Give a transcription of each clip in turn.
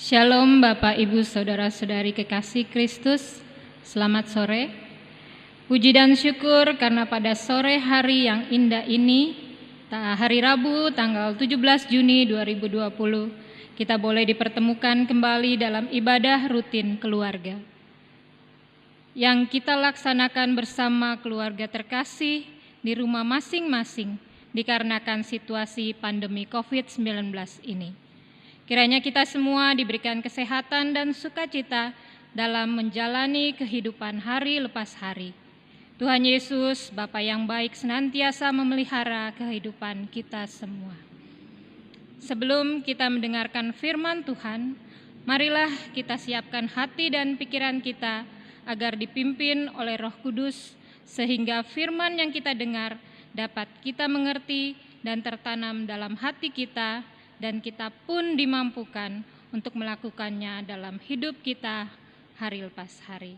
Shalom Bapak Ibu Saudara-saudari kekasih Kristus, selamat sore. Puji dan syukur karena pada sore hari yang indah ini, hari Rabu tanggal 17 Juni 2020, kita boleh dipertemukan kembali dalam ibadah rutin keluarga yang kita laksanakan bersama keluarga terkasih di rumah masing-masing dikarenakan situasi pandemi COVID-19 ini. Kiranya kita semua diberikan kesehatan dan sukacita dalam menjalani kehidupan hari lepas hari. Tuhan Yesus, Bapa yang baik, senantiasa memelihara kehidupan kita semua. Sebelum kita mendengarkan firman Tuhan, marilah kita siapkan hati dan pikiran kita agar dipimpin oleh Roh Kudus, sehingga firman yang kita dengar dapat kita mengerti dan tertanam dalam hati kita, dan kita pun dimampukan untuk melakukannya dalam hidup kita hari lepas hari.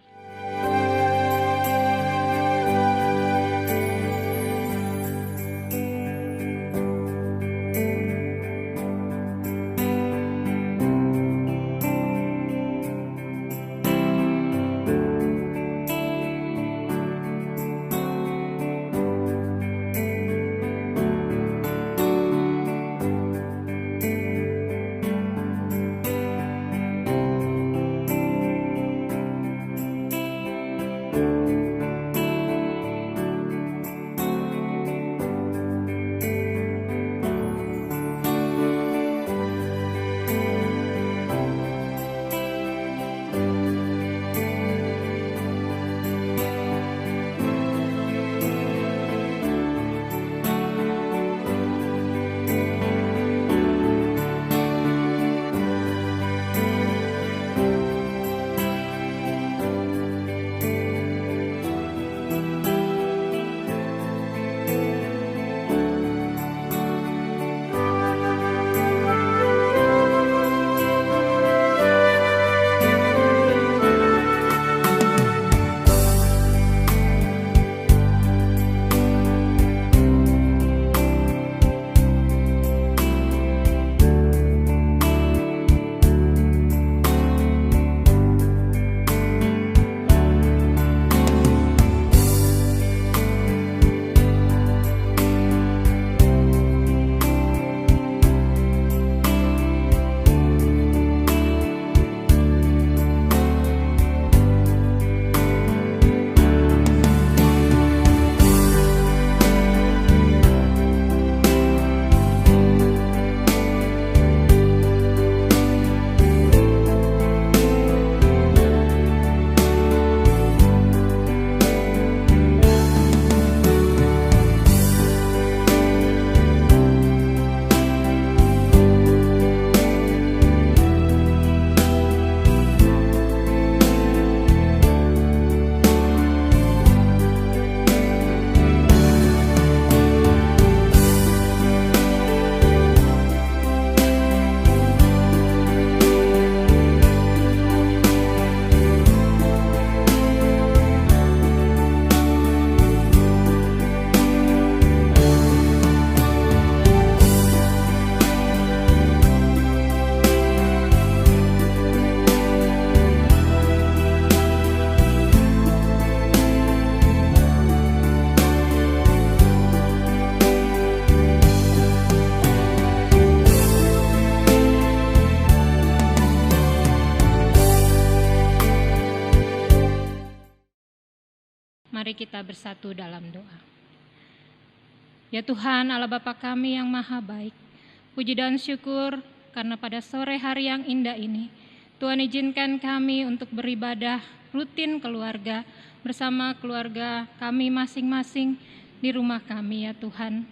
Mari kita bersatu dalam doa. Ya Tuhan, Allah Bapa kami yang maha baik, puji dan syukur karena pada sore hari yang indah ini, Tuhan izinkan kami untuk beribadah rutin keluarga bersama keluarga kami masing-masing di rumah kami ya Tuhan.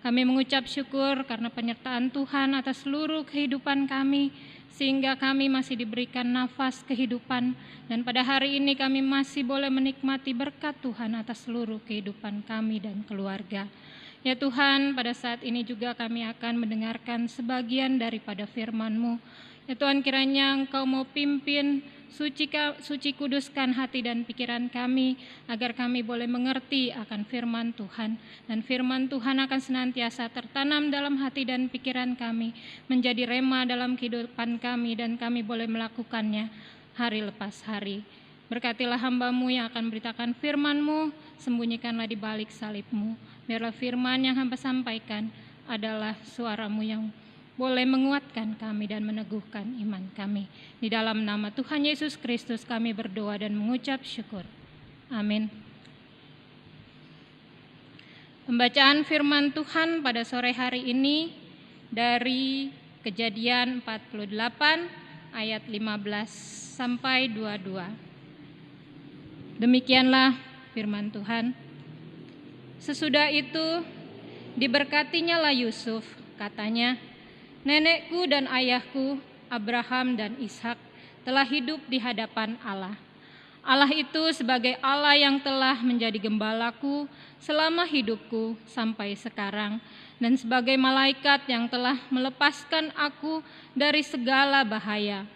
Kami mengucap syukur karena penyertaan Tuhan atas seluruh kehidupan kami, sehingga kami masih diberikan nafas kehidupan, dan pada hari ini kami masih boleh menikmati berkat Tuhan atas seluruh kehidupan kami dan keluarga. Ya Tuhan, pada saat ini juga kami akan mendengarkan sebagian daripada firman-Mu. Ya Tuhan, kiranya Engkau mau pimpin Suci kuduskan hati dan pikiran kami, agar kami boleh mengerti akan firman Tuhan. Dan firman Tuhan akan senantiasa tertanam dalam hati dan pikiran kami, menjadi rema dalam kehidupan kami, dan kami boleh melakukannya hari lepas hari. Berkatilah hamba-Mu yang akan beritakan firman-Mu, sembunyikanlah di balik salib-Mu. Biarlah firman yang hamba sampaikan adalah suara-Mu yang boleh menguatkan kami dan meneguhkan iman kami. Di dalam nama Tuhan Yesus Kristus kami berdoa dan mengucap syukur. Amin. Pembacaan firman Tuhan pada sore hari ini dari Kejadian 48 ayat 15 sampai 22. Demikianlah firman Tuhan. Sesudah itu diberkatinya lah Yusuf, katanya, nenekku dan ayahku Abraham dan Ishak telah hidup di hadapan Allah. Allah itu sebagai Allah yang telah menjadi gembalaku selama hidupku sampai sekarang, dan sebagai malaikat yang telah melepaskan aku dari segala bahaya.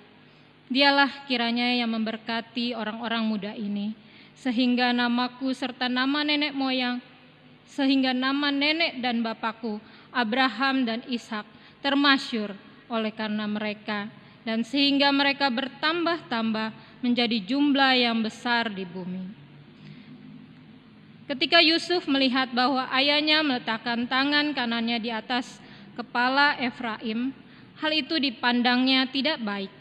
Dialah kiranya yang memberkati orang-orang muda ini, sehingga namaku serta nama nenek moyang, sehingga nama nenek dan bapakku Abraham dan Ishak termasyur oleh karena mereka, dan sehingga mereka bertambah-tambah menjadi jumlah yang besar di bumi. Ketika Yusuf melihat bahwa ayahnya meletakkan tangan kanannya di atas kepala Efraim, hal itu dipandangnya tidak baik.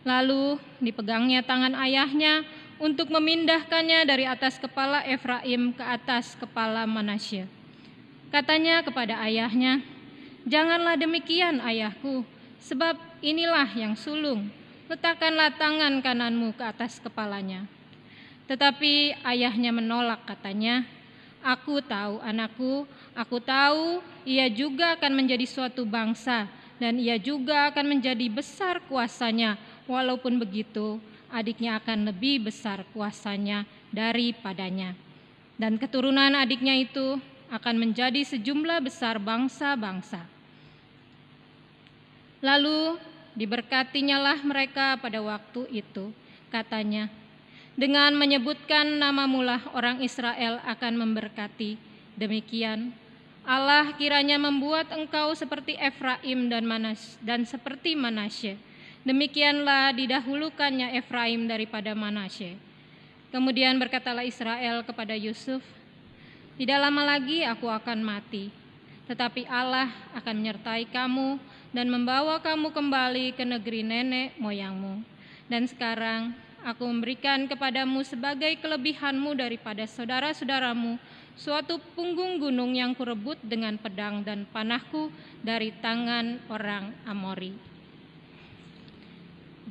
Lalu dipegangnya tangan ayahnya untuk memindahkannya dari atas kepala Efraim ke atas kepala Manasye. Katanya kepada ayahnya, "Janganlah demikian, ayahku, sebab inilah yang sulung. Letakkanlah tangan kananmu ke atas kepalanya." Tetapi ayahnya menolak, katanya, "Aku tahu, anakku, aku tahu ia juga akan menjadi suatu bangsa, dan ia juga akan menjadi besar kuasanya. Walaupun begitu, adiknya akan lebih besar kuasanya daripadanya. Dan keturunan adiknya itu akan menjadi sejumlah besar bangsa-bangsa." Lalu diberkatinyalah mereka pada waktu itu, katanya, "Dengan menyebutkan namamu-lah orang Israel akan memberkati. Demikian Allah kiranya membuat engkau seperti Efraim dan seperti Manasye. Demikianlah didahulukannya Efraim daripada Manasye." Kemudian berkatalah Israel kepada Yusuf, "Tidak lama lagi aku akan mati, tetapi Allah akan menyertai kamu dan membawa kamu kembali ke negeri nenek moyangmu. Dan sekarang aku memberikan kepadamu sebagai kelebihanmu daripada saudara-saudaramu suatu punggung gunung yang kurebut dengan pedang dan panahku dari tangan orang Amori."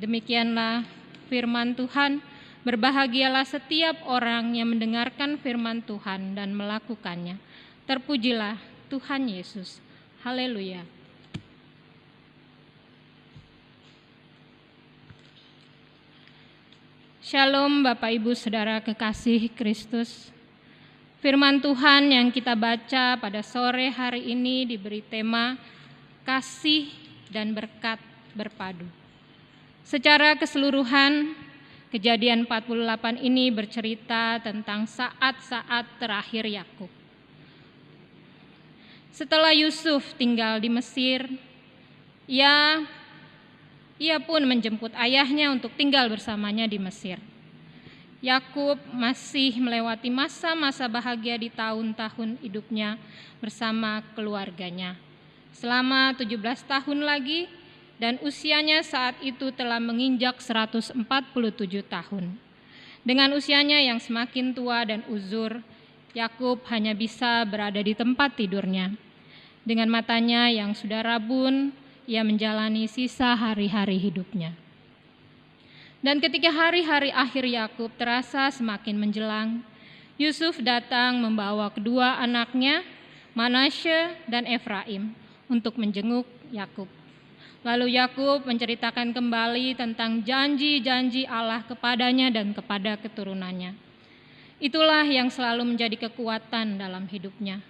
Demikianlah firman Tuhan. Berbahagialah setiap orang yang mendengarkan firman Tuhan dan melakukannya. Terpujilah Tuhan Yesus. Haleluya. Shalom Bapak Ibu Saudara kekasih Kristus. Firman Tuhan yang kita baca pada sore hari ini diberi tema kasih dan berkat berpadu. Secara keseluruhan, Kejadian 48 ini bercerita tentang saat-saat terakhir Yakub. Setelah Yusuf tinggal di Mesir, ia pun menjemput ayahnya untuk tinggal bersamanya di Mesir. Yakub masih melewati masa-masa bahagia di tahun-tahun hidupnya bersama keluarganya. Selama 17 tahun lagi, dan usianya saat itu telah menginjak 147 tahun. Dengan usianya yang semakin tua dan uzur, Yakub hanya bisa berada di tempat tidurnya. Dengan matanya yang sudah rabun, ia menjalani sisa hari-hari hidupnya. Dan ketika hari-hari akhir Yakub terasa semakin menjelang, Yusuf datang membawa kedua anaknya, Manasye dan Efraim, untuk menjenguk Yakub. Lalu Yakub menceritakan kembali tentang janji-janji Allah kepadanya dan kepada keturunannya. Itulah yang selalu menjadi kekuatan dalam hidupnya,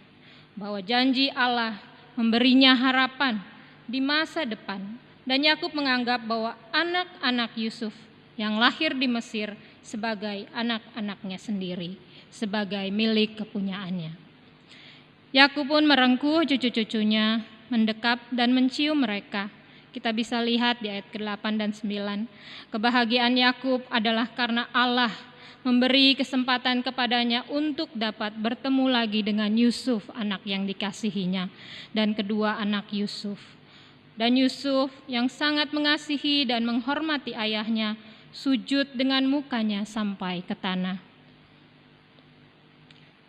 bahwa janji Allah memberinya harapan di masa depan, dan Yakub menganggap bahwa anak-anak Yusuf yang lahir di Mesir sebagai anak-anaknya sendiri, sebagai milik kepunyaannya. Yakub pun merengkuh cucu-cucunya, mendekap dan mencium mereka. Kita bisa lihat di ayat ke-8 dan 9. Kebahagiaan Yakub adalah karena Allah memberi kesempatan kepadanya untuk dapat bertemu lagi dengan Yusuf, anak yang dikasihinya, dan kedua anak Yusuf. Dan Yusuf yang sangat mengasihi dan menghormati ayahnya, sujud dengan mukanya sampai ke tanah.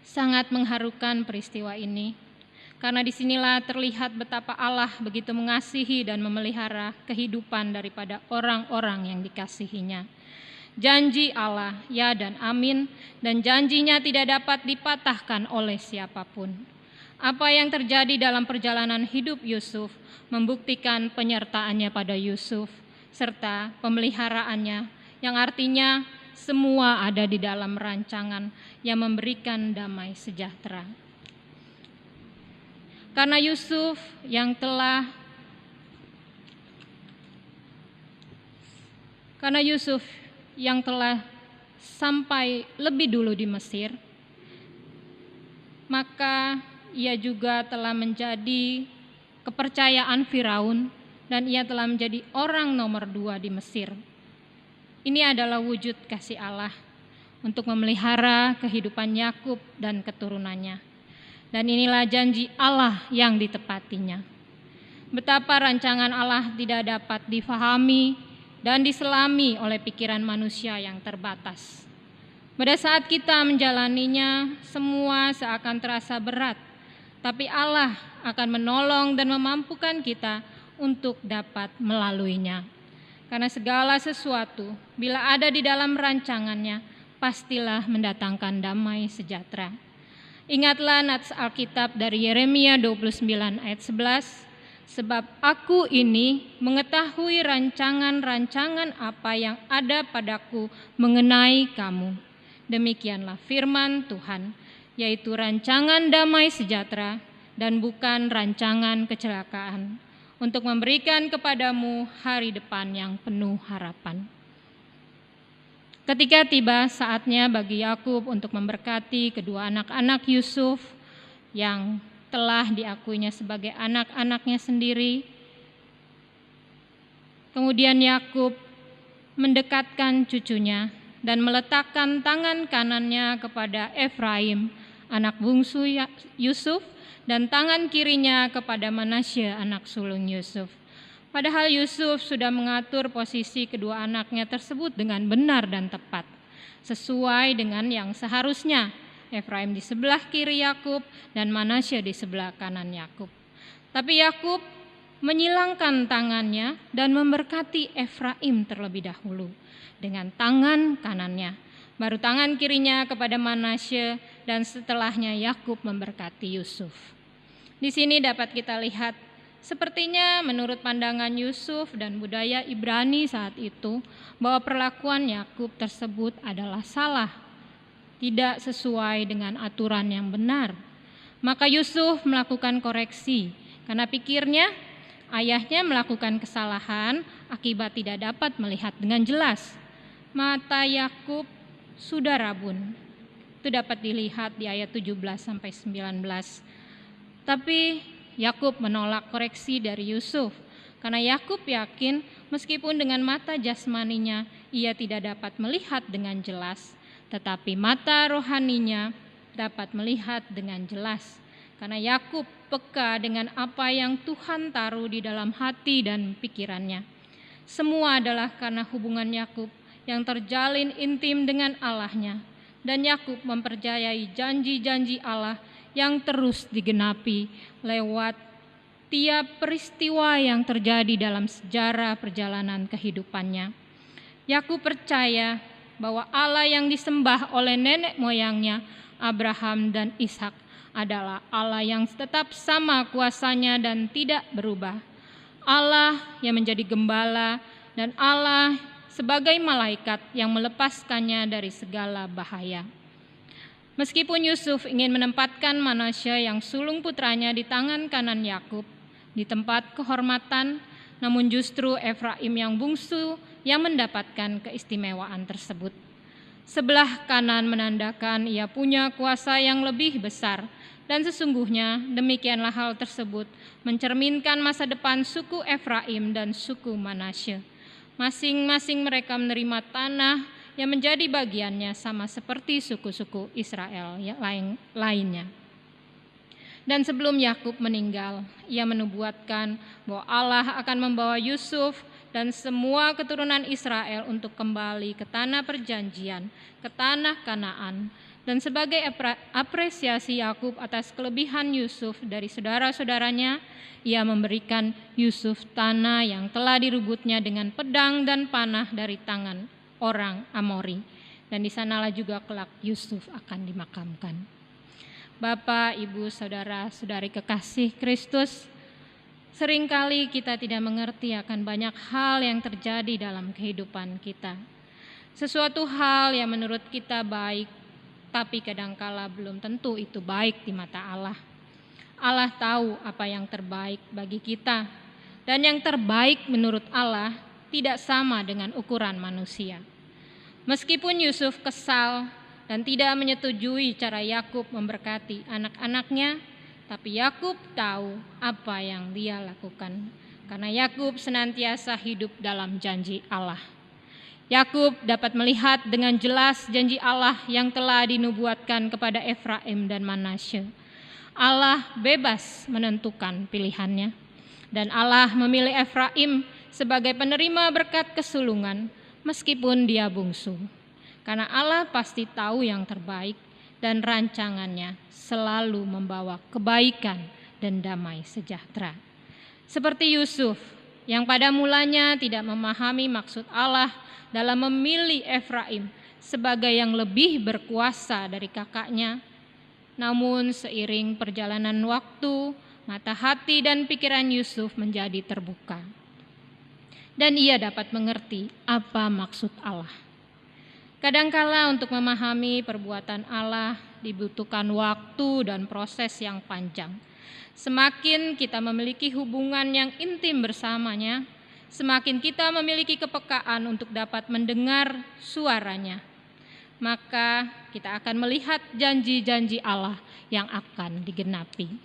Sangat mengharukan peristiwa ini, karena disinilah terlihat betapa Allah begitu mengasihi dan memelihara kehidupan daripada orang-orang yang dikasihinya. Janji Allah, ya dan amin, dan janjinya tidak dapat dipatahkan oleh siapapun. Apa yang terjadi dalam perjalanan hidup Yusuf membuktikan penyertaannya pada Yusuf, serta pemeliharaannya, yang artinya semua ada di dalam rancangan yang memberikan damai sejahtera. Karena Yusuf yang telah sampai lebih dulu di Mesir, maka ia juga telah menjadi kepercayaan Firaun dan ia telah menjadi orang nomor 2 di Mesir. Ini adalah wujud kasih Allah untuk memelihara kehidupan Yakub dan keturunannya. Dan inilah janji Allah yang ditepatinya. Betapa rancangan Allah tidak dapat difahami dan diselami oleh pikiran manusia yang terbatas. Pada saat kita menjalaninya, semua seakan terasa berat, tapi Allah akan menolong dan memampukan kita untuk dapat melaluinya. Karena segala sesuatu bila ada di dalam rancangannya, pastilah mendatangkan damai sejahtera. Ingatlah nats Alkitab dari Yeremia 29 ayat 11, sebab aku ini mengetahui rancangan-rancangan apa yang ada padaku mengenai kamu. Demikianlah firman Tuhan, yaitu rancangan damai sejahtera dan bukan rancangan kecelakaan, untuk memberikan kepadamu hari depan yang penuh harapan. Ketika tiba saatnya bagi Yakub untuk memberkati kedua anak-anak Yusuf yang telah diakuinya sebagai anak-anaknya sendiri, kemudian Yakub mendekatkan cucunya dan meletakkan tangan kanannya kepada Efraim, anak bungsu Yusuf, dan tangan kirinya kepada Manasye, anak sulung Yusuf. Padahal Yusuf sudah mengatur posisi kedua anaknya tersebut dengan benar dan tepat, sesuai dengan yang seharusnya. Efraim di sebelah kiri Yakub dan Manasye di sebelah kanan Yakub. Tapi Yakub menyilangkan tangannya dan memberkati Efraim terlebih dahulu dengan tangan kanannya, baru tangan kirinya kepada Manasye, dan setelahnya Yakub memberkati Yusuf. Di sini dapat kita lihat, sepertinya menurut pandangan Yusuf dan budaya Ibrani saat itu, bahwa perlakuan Yakub tersebut adalah salah, tidak sesuai dengan aturan yang benar. Maka Yusuf melakukan koreksi, karena pikirnya ayahnya melakukan kesalahan akibat tidak dapat melihat dengan jelas. Mata Yakub sudah rabun. Itu dapat dilihat di ayat 17-19. Tapi Yakub menolak koreksi dari Yusuf, karena Yakub yakin meskipun dengan mata jasmaninya ia tidak dapat melihat dengan jelas, tetapi mata rohaninya dapat melihat dengan jelas. Karena Yakub peka dengan apa yang Tuhan taruh di dalam hati dan pikirannya. Semua adalah karena hubungan Yakub yang terjalin intim dengan Allahnya, dan Yakub mempercayai janji-janji Allah yang terus digenapi lewat tiap peristiwa yang terjadi dalam sejarah perjalanan kehidupannya. Yakub percaya bahwa Allah yang disembah oleh nenek moyangnya Abraham dan Ishak adalah Allah yang tetap sama kuasanya dan tidak berubah. Allah yang menjadi gembala dan Allah sebagai malaikat yang melepaskannya dari segala bahaya. Meskipun Yusuf ingin menempatkan Manasye yang sulung putranya di tangan kanan Yakub di tempat kehormatan, namun justru Efraim yang bungsu yang mendapatkan keistimewaan tersebut. Sebelah kanan menandakan ia punya kuasa yang lebih besar, dan sesungguhnya demikianlah hal tersebut mencerminkan masa depan suku Efraim dan suku Manasye. Masing-masing mereka menerima tanah yang menjadi bagiannya sama seperti suku-suku Israel yang lainnya. Dan sebelum Yakub meninggal, ia menubuatkan bahwa Allah akan membawa Yusuf dan semua keturunan Israel untuk kembali ke tanah perjanjian, ke tanah Kanaan. Dan sebagai apresiasi Yakub atas kelebihan Yusuf dari saudara-saudaranya, ia memberikan Yusuf tanah yang telah direbutnya dengan pedang dan panah dari tangan orang Amori. Dan di sanalah juga kelak Yusuf akan dimakamkan. Bapak, Ibu, saudara-saudari kekasih Kristus, seringkali kita tidak mengerti akan banyak hal yang terjadi dalam kehidupan kita. Sesuatu hal yang menurut kita baik, tapi kadangkala belum tentu itu baik di mata Allah. Allah tahu apa yang terbaik bagi kita, dan yang terbaik menurut Allah tidak sama dengan ukuran manusia. Meskipun Yusuf kesal dan tidak menyetujui cara Yakub memberkati anak-anaknya, tapi Yakub tahu apa yang dia lakukan, karena Yakub senantiasa hidup dalam janji Allah. Yakub dapat melihat dengan jelas janji Allah yang telah dinubuatkan kepada Efraim dan Manasye. Allah bebas menentukan pilihannya, dan Allah memilih Efraim sebagai penerima berkat kesulungan meskipun dia bungsu. Karena Allah pasti tahu yang terbaik, dan rancangannya selalu membawa kebaikan dan damai sejahtera. Seperti Yusuf yang pada mulanya tidak memahami maksud Allah dalam memilih Efraim sebagai yang lebih berkuasa dari kakaknya, namun seiring perjalanan waktu, mata hati dan pikiran Yusuf menjadi terbuka, dan ia dapat mengerti apa maksud Allah. Kadangkala untuk memahami perbuatan Allah dibutuhkan waktu dan proses yang panjang. Semakin kita memiliki hubungan yang intim bersamanya, semakin kita memiliki kepekaan untuk dapat mendengar suaranya, maka kita akan melihat janji-janji Allah yang akan digenapi.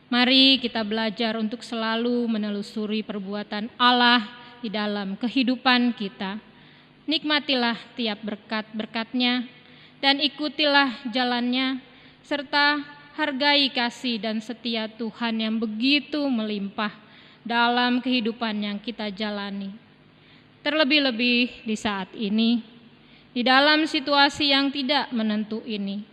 Mari kita belajar untuk selalu menelusuri perbuatan Allah di dalam kehidupan kita. Nikmatilah tiap berkat-berkat-Nya dan ikutilah jalannya, serta hargai kasih dan setia Tuhan yang begitu melimpah dalam kehidupan yang kita jalani. Terlebih-lebih di saat ini, di dalam situasi yang tidak menentu ini.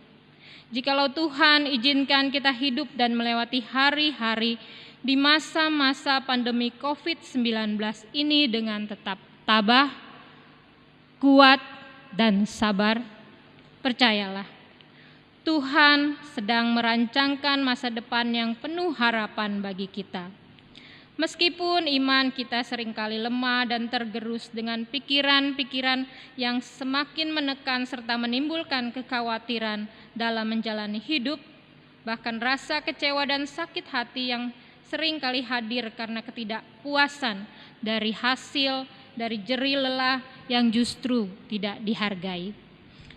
Jikalau Tuhan izinkan kita hidup dan melewati hari-hari di masa-masa pandemi COVID-19 ini dengan tetap tabah, kuat, dan sabar, percayalah, Tuhan sedang merancangkan masa depan yang penuh harapan bagi kita. Meskipun iman kita seringkali lemah dan tergerus dengan pikiran-pikiran yang semakin menekan serta menimbulkan kekhawatiran dalam menjalani hidup, bahkan rasa kecewa dan sakit hati yang seringkali hadir karena ketidakpuasan dari hasil dari jerih lelah yang justru tidak dihargai.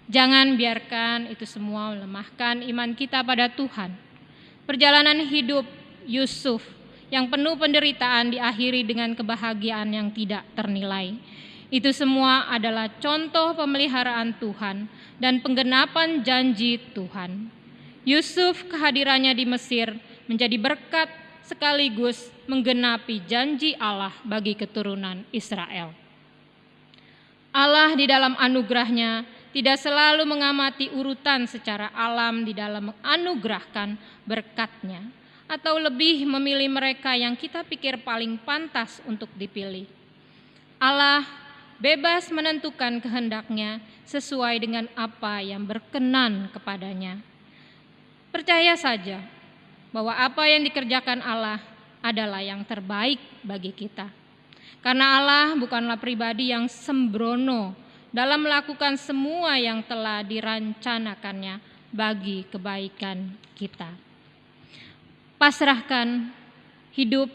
Jangan biarkan itu semua melemahkan iman kita pada Tuhan. Perjalanan hidup Yusuf yang penuh penderitaan diakhiri dengan kebahagiaan yang tidak ternilai. Itu semua adalah contoh pemeliharaan Tuhan dan penggenapan janji Tuhan. Yusuf kehadirannya di Mesir menjadi berkat sekaligus menggenapi janji Allah bagi keturunan Israel. Allah di dalam anugerahnya tidak selalu mengamati urutan secara alam di dalam menganugerahkan berkat-Nya, atau lebih memilih mereka yang kita pikir paling pantas untuk dipilih. Allah bebas menentukan kehendak-Nya sesuai dengan apa yang berkenan kepadanya. Percaya saja bahwa apa yang dikerjakan Allah adalah yang terbaik bagi kita. Karena Allah bukanlah pribadi yang sembrono dalam melakukan semua yang telah dirancanakannya bagi kebaikan kita. Pasrahkan hidup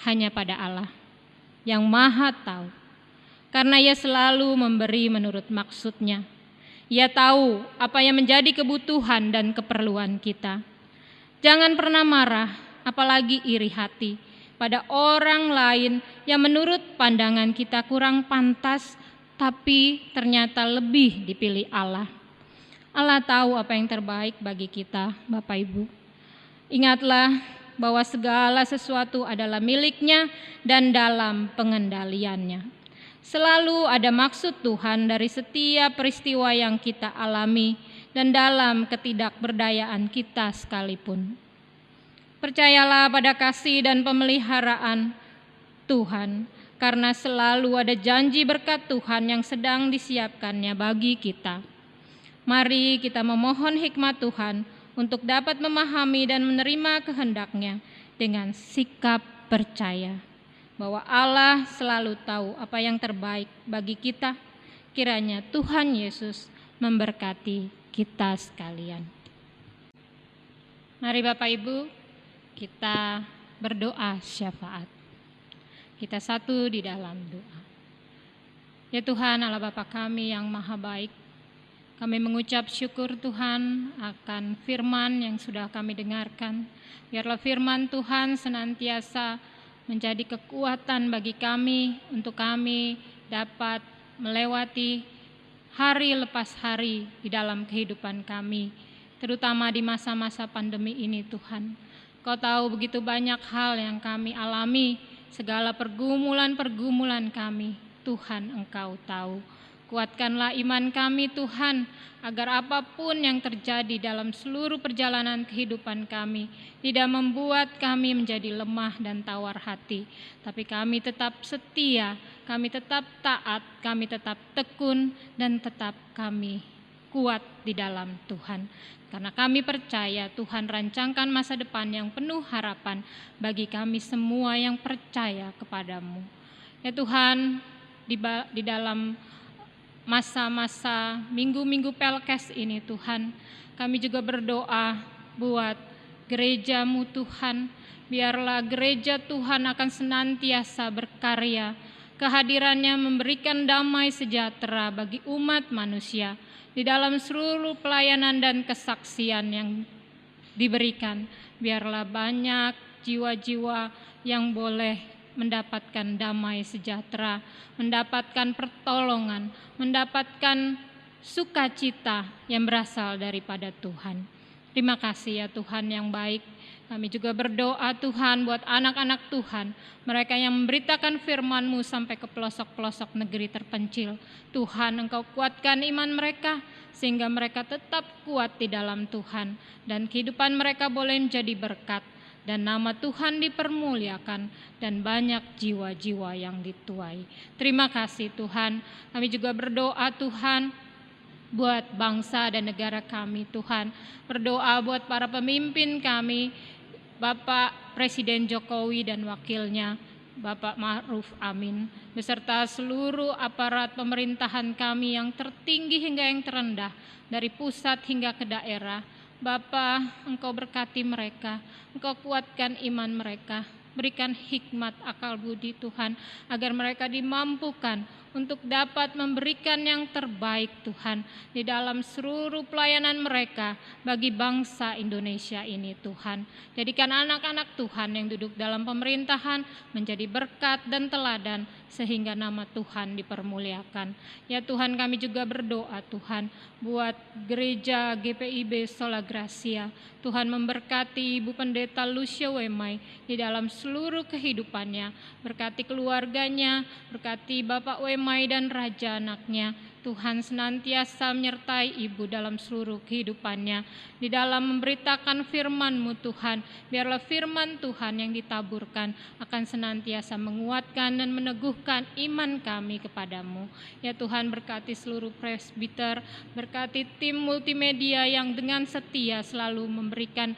hanya pada Allah yang Maha Tahu karena Ia selalu memberi menurut maksud-Nya. Ia tahu apa yang menjadi kebutuhan dan keperluan kita. Jangan pernah marah, apalagi iri hati pada orang lain yang menurut pandangan kita kurang pantas, tapi ternyata lebih dipilih Allah. Allah tahu apa yang terbaik bagi kita, Bapak Ibu. Ingatlah bahwa segala sesuatu adalah milik-Nya dan dalam pengendaliannya. Selalu ada maksud Tuhan dari setiap peristiwa yang kita alami dan dalam ketidakberdayaan kita sekalipun. Percayalah pada kasih dan pemeliharaan Tuhan, karena selalu ada janji berkat Tuhan yang sedang disiapkannya bagi kita. Mari kita memohon hikmat Tuhan untuk dapat memahami dan menerima kehendak-Nya dengan sikap percaya bahwa Allah selalu tahu apa yang terbaik bagi kita. Kiranya Tuhan Yesus memberkati kita sekalian. Mari Bapak Ibu, kita berdoa syafaat. Kita satu di dalam doa. Ya Tuhan Allah Bapa kami yang maha baik, kami mengucap syukur Tuhan akan firman yang sudah kami dengarkan. Biarlah firman Tuhan senantiasa menjadi kekuatan bagi kami untuk kami dapat melewati hari lepas hari di dalam kehidupan kami, terutama di masa-masa pandemi ini Tuhan. Kau tahu begitu banyak hal yang kami alami, segala pergumulan-pergumulan kami, Tuhan Engkau tahu. Kuatkanlah iman kami Tuhan, agar apapun yang terjadi dalam seluruh perjalanan kehidupan kami tidak membuat kami menjadi lemah dan tawar hati, tapi kami tetap setia, kami tetap taat, kami tetap tekun, dan tetap kami kuat di dalam Tuhan. Karena kami percaya Tuhan rancangkan masa depan yang penuh harapan bagi kami semua yang percaya kepadamu. Ya Tuhan, di dalam masa-masa minggu-minggu Pelkes ini Tuhan, kami juga berdoa buat gereja-Mu Tuhan. Biarlah gereja Tuhan akan senantiasa berkarya, kehadirannya memberikan damai sejahtera bagi umat manusia di dalam seluruh pelayanan dan kesaksian yang diberikan. Biarlah banyak jiwa-jiwa yang boleh mendapatkan damai sejahtera, mendapatkan pertolongan, mendapatkan sukacita yang berasal daripada Tuhan. Terima kasih ya Tuhan yang baik. Kami juga berdoa Tuhan buat anak-anak Tuhan, mereka yang memberitakan firman-Mu sampai ke pelosok-pelosok negeri terpencil. Tuhan, Engkau kuatkan iman mereka sehingga mereka tetap kuat di dalam Tuhan, dan kehidupan mereka boleh menjadi berkat, dan nama Tuhan dipermuliakan, dan banyak jiwa-jiwa yang dituai. Terima kasih Tuhan. Kami juga berdoa Tuhan buat bangsa dan negara kami Tuhan. Berdoa buat para pemimpin kami, Bapak Presiden Jokowi dan wakilnya, Bapak Ma'ruf Amin, beserta seluruh aparat pemerintahan kami yang tertinggi hingga yang terendah, dari pusat hingga ke daerah. Bapa, Engkau berkati mereka, Engkau kuatkan iman mereka, berikan hikmat akal budi Tuhan, agar mereka dimampukan untuk dapat memberikan yang terbaik Tuhan di dalam seluruh pelayanan mereka bagi bangsa Indonesia ini Tuhan. Jadikan anak-anak Tuhan yang duduk dalam pemerintahan menjadi berkat dan teladan sehingga nama Tuhan dipermuliakan. Ya Tuhan, kami juga berdoa Tuhan buat gereja GPIB Sola Gracia. Tuhan memberkati Ibu Pendeta Lucia Wemai di dalam seluruh kehidupannya, berkati keluarganya, berkati Bapak Wemai dan raja anaknya. Tuhan senantiasa menyertai Ibu dalam seluruh kehidupannya, di dalam memberitakan firman-Mu Tuhan. Biarlah firman Tuhan yang ditaburkan akan senantiasa menguatkan dan meneguhkan iman kami kepadamu. Ya Tuhan, berkati seluruh presbiter, berkati tim multimedia yang dengan setia selalu memberikan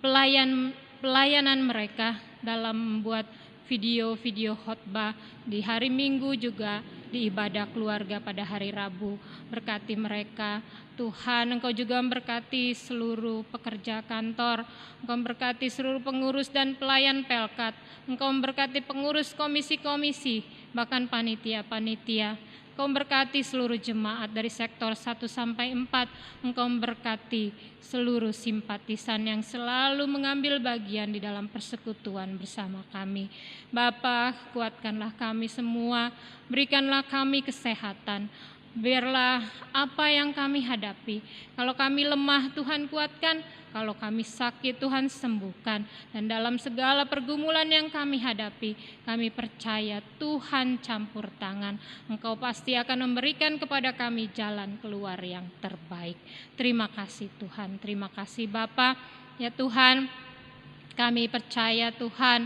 pelayanan mereka dalam membuat video-video khotbah di hari Minggu, juga di ibadah keluarga pada hari Rabu. Berkati mereka Tuhan. Engkau juga memberkati seluruh pekerja kantor, Engkau memberkati seluruh pengurus dan pelayan Pelkat, Engkau memberkati pengurus komisi-komisi bahkan panitia-panitia. Engkau berkati seluruh jemaat dari sektor 1 sampai 4. Engkau berkati seluruh simpatisan yang selalu mengambil bagian di dalam persekutuan bersama kami. Bapa, kuatkanlah kami semua, berikanlah kami kesehatan. Biarlah apa yang kami hadapi, kalau kami lemah Tuhan kuatkan, kalau kami sakit Tuhan sembuhkan. Dan dalam segala pergumulan yang kami hadapi, kami percaya Tuhan campur tangan. Engkau pasti akan memberikan kepada kami jalan keluar yang terbaik. Terima kasih Tuhan, terima kasih Bapa. Ya Tuhan, kami percaya Tuhan,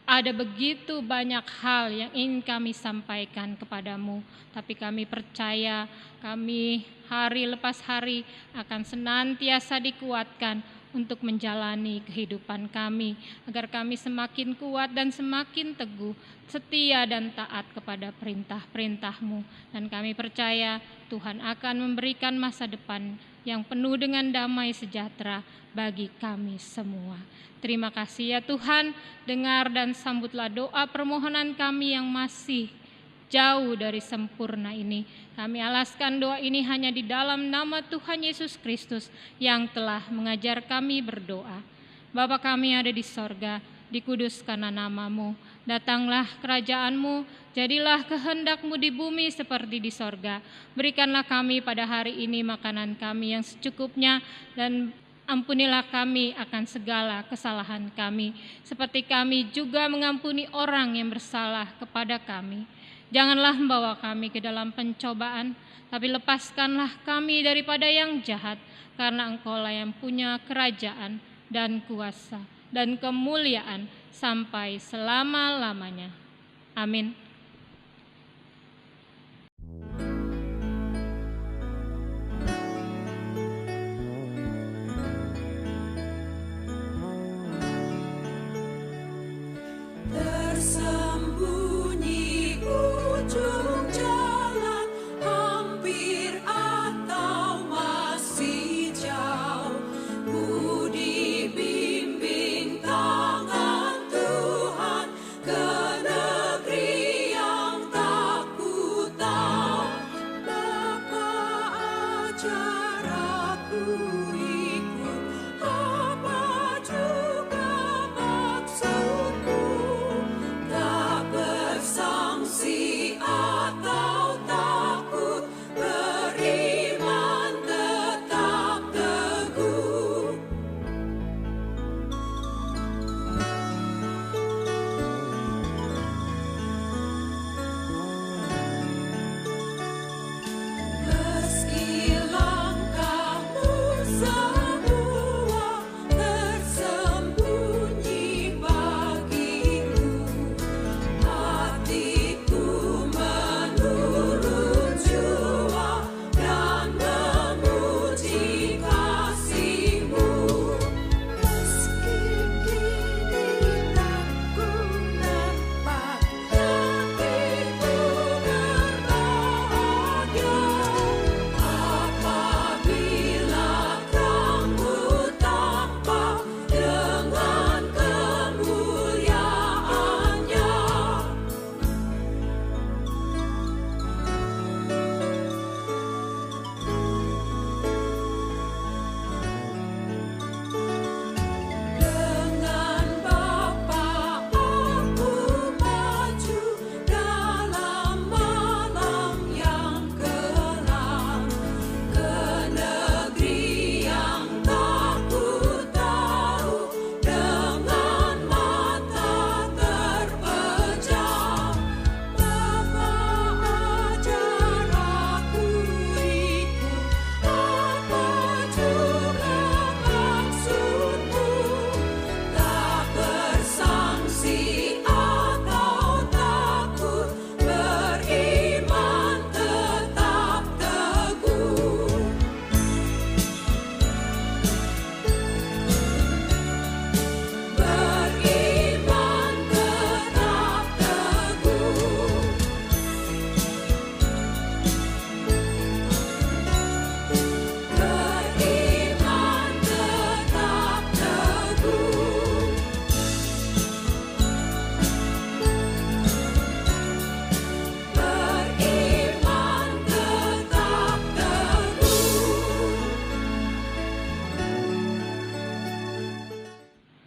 ada begitu banyak hal yang ingin kami sampaikan kepadamu, tapi kami percaya kami hari lepas hari akan senantiasa dikuatkan untuk menjalani kehidupan kami, agar kami semakin kuat dan semakin teguh, setia dan taat kepada perintah-perintah-Mu. Dan kami percaya Tuhan akan memberikan masa depan yang penuh dengan damai sejahtera bagi kami semua. Terima kasih ya Tuhan, dengar dan sambutlah doa permohonan kami yang masih jauh dari sempurna ini. Kami alaskan doa ini hanya di dalam nama Tuhan Yesus Kristus yang telah mengajar kami berdoa. Bapa kami ada di sorga, dikuduskanlah nama-Mu, datanglah kerajaan-Mu, jadilah kehendak-Mu di bumi seperti di sorga. Berikanlah kami pada hari ini makanan kami yang secukupnya, dan ampunilah kami akan segala kesalahan kami, seperti kami juga mengampuni orang yang bersalah kepada kami. Janganlah membawa kami ke dalam pencobaan, tapi lepaskanlah kami daripada yang jahat, karena Engkau-lah yang punya kerajaan dan kuasa dan kemuliaan sampai selama-lamanya. Amin. Tersembunyi ujung jalan, hampir atau masih jauh, ku dibimbing tangan Tuhan ke negeri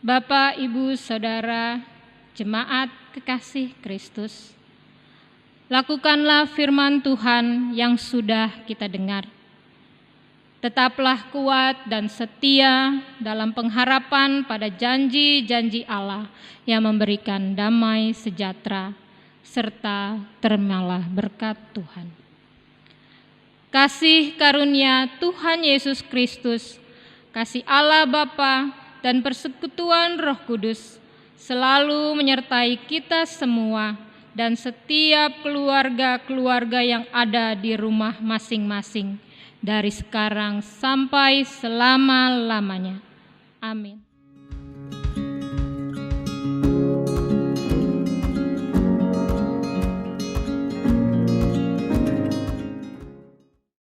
Bapak, Ibu, Saudara, jemaat kekasih Kristus, lakukanlah firman Tuhan yang sudah kita dengar. Tetaplah kuat dan setia dalam pengharapan pada janji-janji Allah yang memberikan damai sejahtera serta terimalah berkat Tuhan. Kasih karunia Tuhan Yesus Kristus, kasih Allah Bapa, dan persekutuan Roh Kudus selalu menyertai kita semua dan setiap keluarga-keluarga yang ada di rumah masing-masing dari sekarang sampai selama-lamanya. Amin.